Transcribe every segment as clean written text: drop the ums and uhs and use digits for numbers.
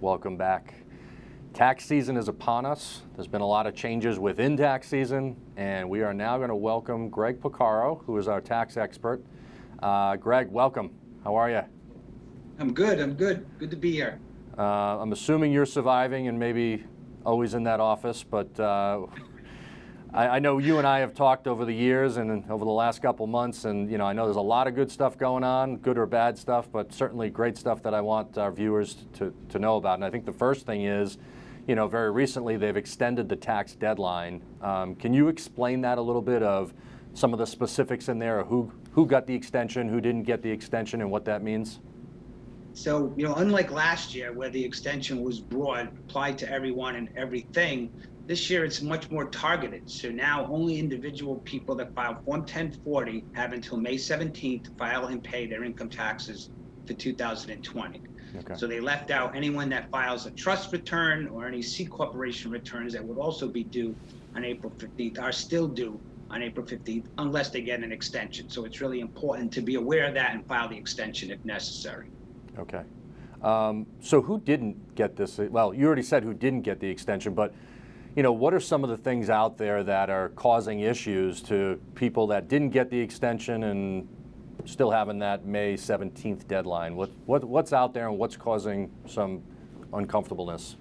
Welcome back. Tax season is upon us. There's been a lot of changes within tax season, and we are now going to welcome Greg Porcaro, who is our tax expert. Greg, welcome. How are you? I'm good. Good to be here. I'm assuming you're surviving and maybe always in that office, but I know you and I have talked over the years and over the last couple months, and I know there's a lot of good stuff going on, good or bad stuff, but certainly great stuff that I want our viewers to know about. And I think the first thing is, very recently they've extended the tax deadline. Can you explain that a little bit of some of the specifics in there, who got the extension, who didn't get the extension, and what that means? So, unlike last year where the extension was broad, applied to everyone and everything, this year it's much more targeted. So now only individual people that file Form 1040 have until May 17th to file and pay their income taxes for 2020. Okay. So they left out anyone that files a trust return or any C corporation returns that would also be due on April 15th are still due on April 15th unless they get an extension. So it's really important to be aware of that and file the extension if necessary. Okay. So who didn't get this? Well, you already said who didn't get the extension, but what are some of the things out there that are causing issues to people that didn't get the extension and still having that May 17th deadline? What's out there and what's causing some uncomfortableness?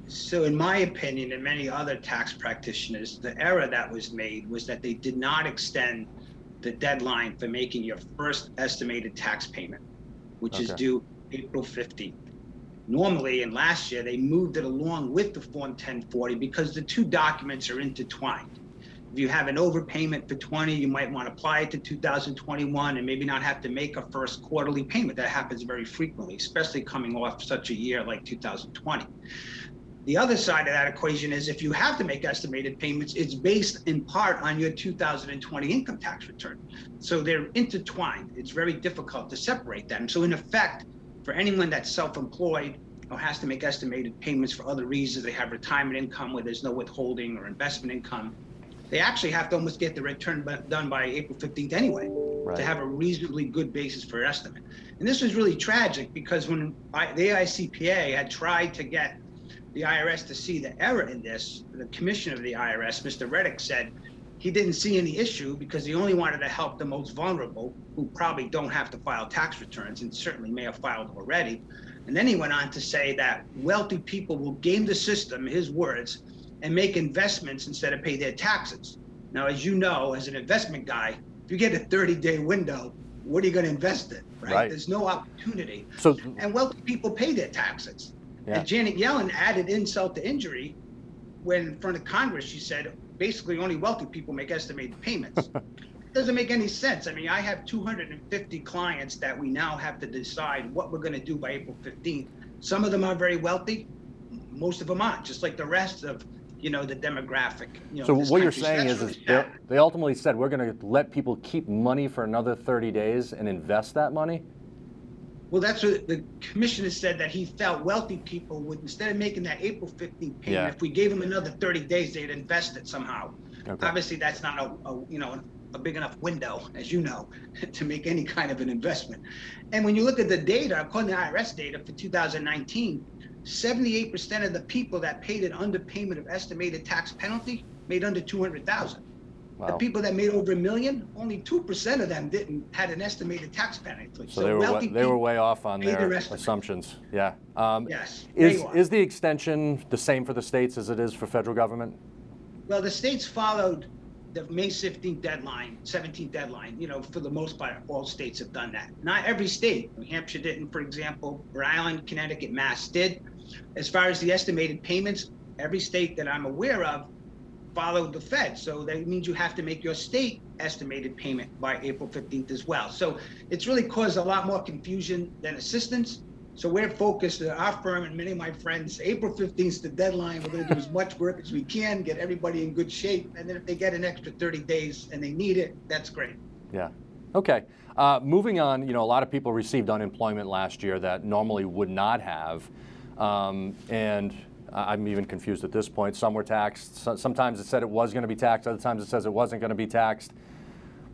So in my opinion, and many other tax practitioners, the error that was made was that they did not extend the deadline for making your first estimated tax payment, which is due April 15th. Normally, and last year, they moved it along with the Form 1040 because the two documents are intertwined. If you have an overpayment for 20, you might want to apply it to 2021 and maybe not have to make a first quarterly payment. That happens very frequently, especially coming off such a year like 2020. The other side of that equation is if you have to make estimated payments, it's based in part on your 2020 income tax return. So they're intertwined. It's very difficult to separate them. So in effect, for anyone that's self-employed or has to make estimated payments for other reasons, they have retirement income where there's no withholding or investment income, they actually have to almost get the return done by April 15th anyway, right, to have a reasonably good basis for estimate. And this was really tragic because when the AICPA had tried to get the IRS to see the error in this, the commissioner of the IRS, Mr. Reddick, said he didn't see any issue because he only wanted to help the most vulnerable who probably don't have to file tax returns and certainly may have filed already. And then he went on to say that wealthy people will game the system, his words, and make investments instead of pay their taxes. Now, as you know, as an investment guy, if you get a 30-day window, what are you going to invest in, right? There's no opportunity. And wealthy people pay their taxes. Yeah. And Janet Yellen added insult to injury when in front of Congress, she said, basically only wealthy people make estimated payments. It doesn't make any sense. I mean, I have 250 clients that we now have to decide what we're going to do by April 15th. Some of them are very wealthy. Most of them aren't, just like the rest of, the demographic. So what you're saying is they ultimately said, we're going to let people keep money for another 30 days and invest that money? Well, that's what the commissioner said, that he felt wealthy people would, instead of making that April 15th payment, if we gave them another 30 days, they'd invest it somehow. Okay. Obviously, that's not a big enough window, as you know, to make any kind of an investment. And when you look at the data, according to IRS data for 2019, 78% of the people that paid an underpayment of estimated tax penalty made under $200,000. Wow. The people that made over $1 million, only 2% of them had an estimated tax penalty. So they were way off on their assumptions. Yeah. Yes. Is the extension the same for the states as it is for federal government? Well, the states followed the May 17th deadline, for the most part, all states have done that. Not every state. New Hampshire didn't, for example. Rhode Island, Connecticut, Mass did. As far as the estimated payments, every state that I'm aware of followed the Fed. So that means you have to make your state estimated payment by April 15th as well. So it's really caused a lot more confusion than assistance. So we're focused, our firm and many of my friends, April 15th is the deadline. We're going to do as much work as we can, get everybody in good shape. And then if they get an extra 30 days and they need it, that's great. Yeah. Okay. Moving on, a lot of people received unemployment last year that normally would not have. And I'm even confused at this point. Some were taxed. Sometimes it said it was going to be taxed. Other times it says it wasn't going to be taxed.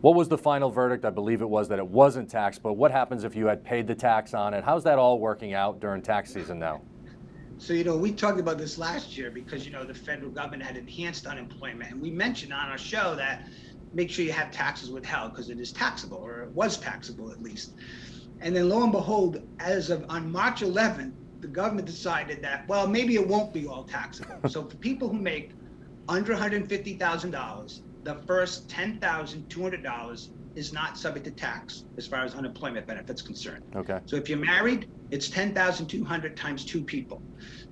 What was the final verdict? I believe it was that it wasn't taxed, but what happens if you had paid the tax on it? How's that all working out during tax season now? So, we talked about this last year because, the federal government had enhanced unemployment. And we mentioned on our show that make sure you have taxes withheld because it is taxable, or it was taxable at least. And then lo and behold, on March 11th, the government decided that, well, maybe it won't be all taxable. So for people who make under $150,000, the first $10,200 is not subject to tax as far as unemployment benefits concerned. Okay. So if you're married, it's 10,200 times 2 people.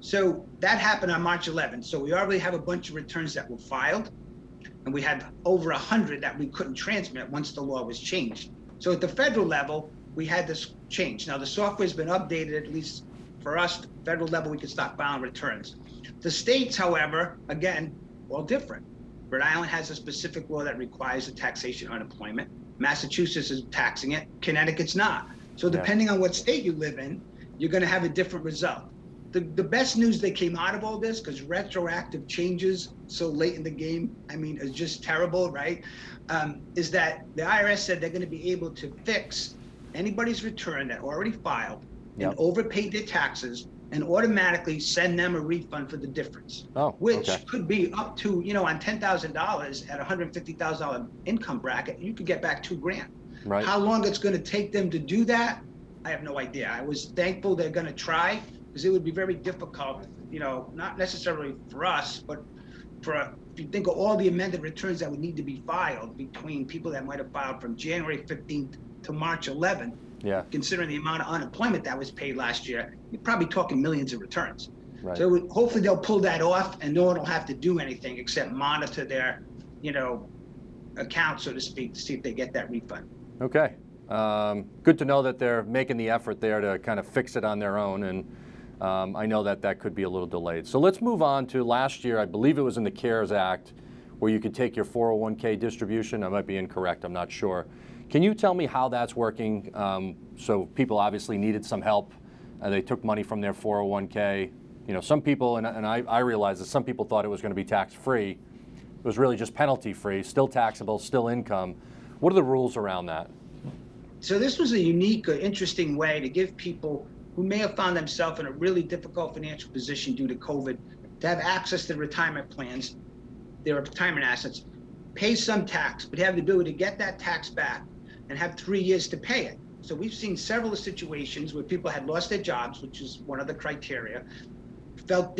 So that happened on March 11th. So we already have a bunch of returns that were filed, and we had over 100 that we couldn't transmit once the law was changed. So at the federal level, we had this change. Now the software's been updated, at least for us, the federal level, we can start filing returns. The states, however, again, all different. Rhode Island has a specific law that requires the taxation of unemployment. Massachusetts is taxing it. Connecticut's not. So depending on what state you live in, you're going to have a different result. The best news that came out of all this, because retroactive changes so late in the game, is just terrible, right? Is that the IRS said they're going to be able to fix anybody's return that already filed and overpaid their taxes and automatically send them a refund for the difference, which could be up to, on $10,000 at $150,000 income bracket, you could get back $2,000. Right. How long it's going to take them to do that, I have no idea. I was thankful they're going to try, because it would be very difficult, not necessarily for us, but if you think of all the amended returns that would need to be filed between people that might have filed from January 15th to March 11th, considering the amount of unemployment that was paid last year, you're probably talking millions of returns. Right. So hopefully they'll pull that off, and no one will have to do anything except monitor their, account, so to speak, to see if they get that refund. Okay. Good to know that they're making the effort there to kind of fix it on their own, and I know that could be a little delayed. So let's move on to last year. I believe it was in the CARES Act where you could take your 401k distribution. I might be incorrect. I'm not sure. Can you tell me how that's working? So people obviously needed some help. They took money from their 401k. Some people, and I realize that some people thought it was going to be tax-free. It was really just penalty-free, still taxable, still income. What are the rules around that? So this was a unique or interesting way to give people who may have found themselves in a really difficult financial position due to COVID to have access to retirement plans, their retirement assets, pay some tax, but have the ability to get that tax back and have 3 years to pay it. So we've seen several situations where people had lost their jobs, which is one of the criteria, felt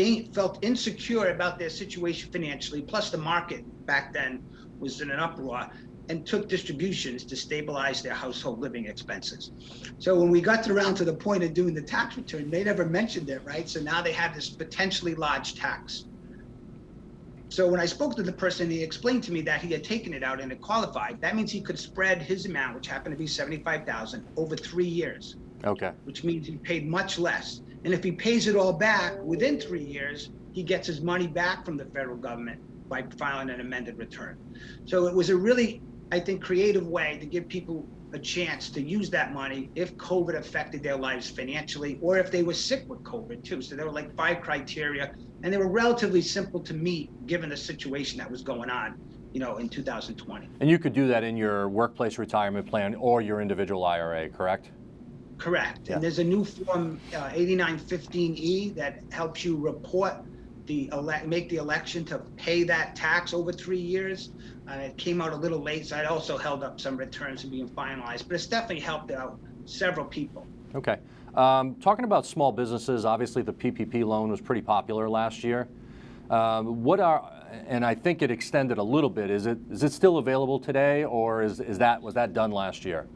insecure about their situation financially, plus the market back then was in an uproar, and took distributions to stabilize their household living expenses. So when we got around to the point of doing the tax return, they never mentioned it, right? So now they have this potentially large tax. So when I spoke to the person, he explained to me that he had taken it out and it qualified. That means he could spread his amount, which happened to be $75,000, over 3 years. Okay. Which means he paid much less. And if he pays it all back within 3 years, he gets his money back from the federal government by filing an amended return. So it was a really, I think, creative way to give people a chance to use that money if COVID affected their lives financially, or if they were sick with COVID too. So there were like 5 criteria, and they were relatively simple to meet given the situation that was going on, in 2020. And you could do that in your workplace retirement plan or your individual IRA, correct? Correct. Yeah. And there's a new form, 8915E, that helps you report make the election to pay that tax over 3 years. It came out a little late, so I also held up some returns to being finalized, but it's definitely helped out several people. Okay. Talking about small businesses, obviously the PPP loan was pretty popular last year. And I think it extended a little bit. Is it still available today, or was that done last year?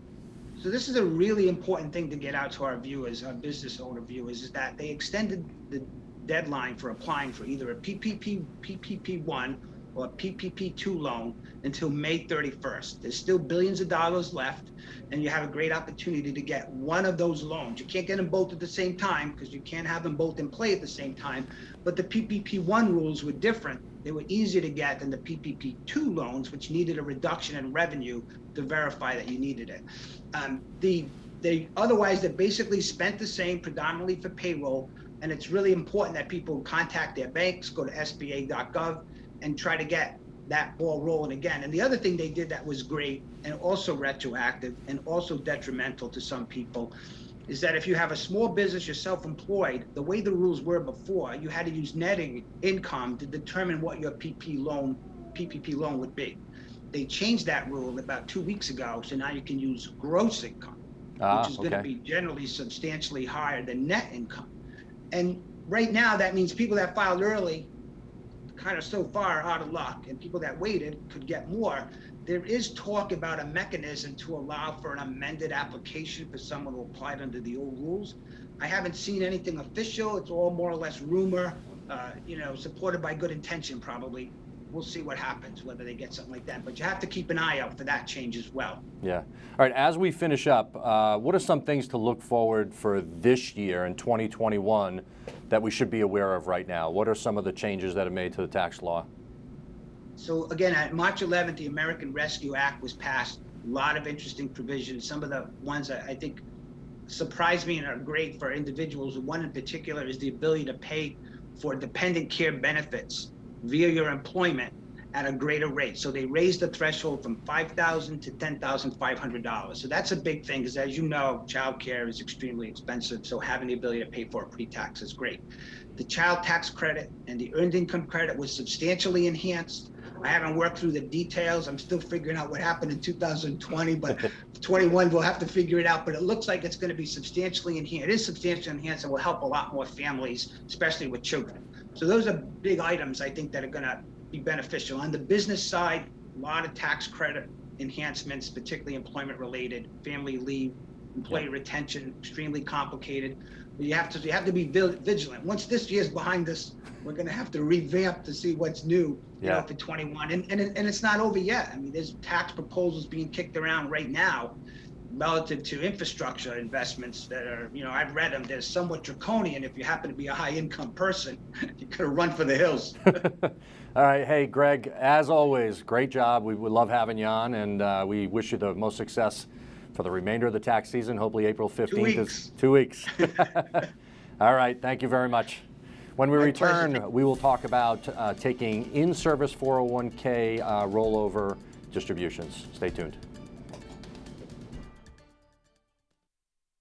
So this is a really important thing to get out to our viewers, our business owner viewers, is that they extended the deadline for applying for either a PPP1 or a PPP2 loan until May 31st. There's still billions of dollars left, and you have a great opportunity to get one of those loans. You can't get them both at the same time because you can't have them both in play at the same time, but the PPP1 rules were different. They were easier to get than the PPP2 loans, which needed a reduction in revenue to verify that you needed it. Otherwise, they're basically spent the same, predominantly for payroll, and it's really important that people contact their banks, go to sba.gov, and try to get that ball rolling again. And the other thing they did that was great and also retroactive and also detrimental to some people is that if you have a small business, you're self-employed, the way the rules were before, you had to use netting income to determine what your PPP loan would be. They changed that rule about 2 weeks ago, so now you can use gross income, which is going to be generally substantially higher than net income. And right now, that means people that filed early kind of so far out of luck, and people that waited could get more. There is talk about a mechanism to allow for an amended application for someone who applied under the old rules. I haven't seen anything official. It's all more or less rumor, supported by good intention probably. We'll see what happens, whether they get something like that. But you have to keep an eye out for that change as well. Yeah. All right, as we finish up, what are some things to look forward for this year in 2021 that we should be aware of right now? What are some of the changes that are made to the tax law? So again, at March 11th, the American Rescue Act was passed. A lot of interesting provisions. Some of the ones that I think surprised me and are great for individuals. One in particular is the ability to pay for dependent care benefits via your employment at a greater rate. So they raised the threshold from $5,000 to $10,500. So that's a big thing, because as you know, childcare is extremely expensive. So having the ability to pay for it pre-tax is great. The child tax credit and the earned income credit was substantially enhanced. I haven't worked through the details. I'm still figuring out what happened in 2020, but 21 we'll have to figure it out. But it looks like it's going to be substantially enhanced. It is substantially enhanced and will help a lot more families, especially with children. So those are big items I think that are going to be beneficial. On the business side, a lot of tax credit enhancements, particularly employment related, family leave, employee retention, extremely complicated. But you have to be vigilant. Once this year's behind us, we're going to have to revamp to see what's new for 21. And it's not over yet. I mean, there's tax proposals being kicked around right now relative to infrastructure investments that are, I've read them. They're somewhat draconian. If you happen to be a high income person, you could run for the hills. All right. Hey, Greg, as always, great job. We would love having you on, and we wish you the most success for the remainder of the tax season. Hopefully April 15th 2 weeks. is 2 weeks. All right. Thank you very much. When we return, we will talk about taking in-service 401k rollover distributions. Stay tuned.